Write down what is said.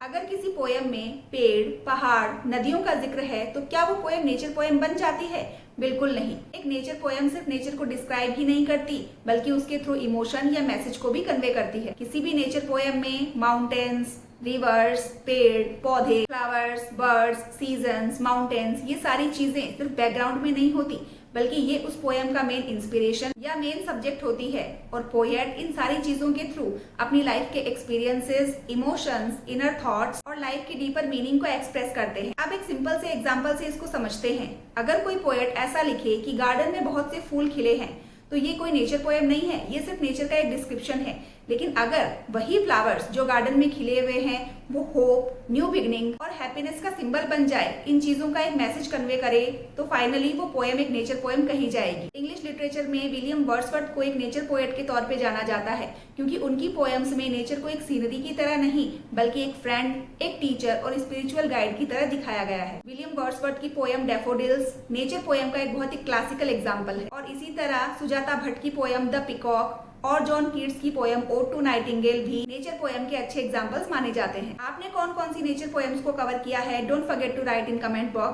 अगर किसी पोयम में पेड़, पहाड़, नदियों का जिक्र है तो क्या वो पोयम नेचर पोयम बन जाती है? बिल्कुल नहीं। एक नेचर पोयम सिर्फ नेचर को डिस्क्राइब ही नहीं करती, बल्कि उसके थ्रू इमोशन या मैसेज को भी कन्वे करती है। किसी भी नेचर पोयम में माउंटेन्स, रिवर्स, पेड़, पौधे, फ्लावर्स, बर्ड्स, सीजन्स, माउंटेन्स, ये सारी चीजें सिर्फ बैकग्राउंड में नहीं होती, बल्कि ये उस पोयम का मेन इंस्पिरेशन या मेन सब्जेक्ट होती है। और पोएट इन सारी चीजों के थ्रू अपनी लाइफ के एक्सपीरियंसेस, इमोशंस, इनर थॉट्स और लाइफ की डीपर मीनिंग को एक्सप्रेस करते हैं। अब एक सिंपल से एग्जांपल से इसको समझते हैं। अगर कोई पोएट ऐसा लिखे कि गार्डन में बहुत से फूल खिले हैं, तो ये कोई नेचर पोएम नहीं है, ये सिर्फ नेचर का एक डिस्क्रिप्शन है। लेकिन अगर वही फ्लावर्स जो गार्डन में खिले हुए हैं वो होप, न्यू बिगनिंग और हैप्पीनेस का सिंबल बन जाए, इन चीजों का एक मैसेज कन्वे करे, तो फाइनली वो पोएम एक नेचर पोएम कही जाएगी। इंग्लिश लिटरेचर में विलियम वर्ड्सवर्थ को एक नेचर पोएट के तौर पे जाना जाता है, क्योंकि उनकी पोएम्स में नेचर को एक सीनरी की तरह नहीं, बल्कि एक फ्रेंड, एक टीचर और स्पिरिचुअल गाइड की तरह दिखाया गया है। विलियम वर्ड्सवर्थ की पोएम डैफोडिल्स नेचर पोएम का एक बहुत ही क्लासिकल एग्जाम्पल है। और इसी तरह सुजाता भट्ट की पोएम द पिकॉक और जॉन कीट्स की पोएम ओड टू नाइटिंगेल भी नेचर पोएम के अच्छे एग्जाम्पल्स माने जाते हैं। आपने कौन कौन सी नेचर पोएम्स को कवर किया है? Don't forget to write in comment box.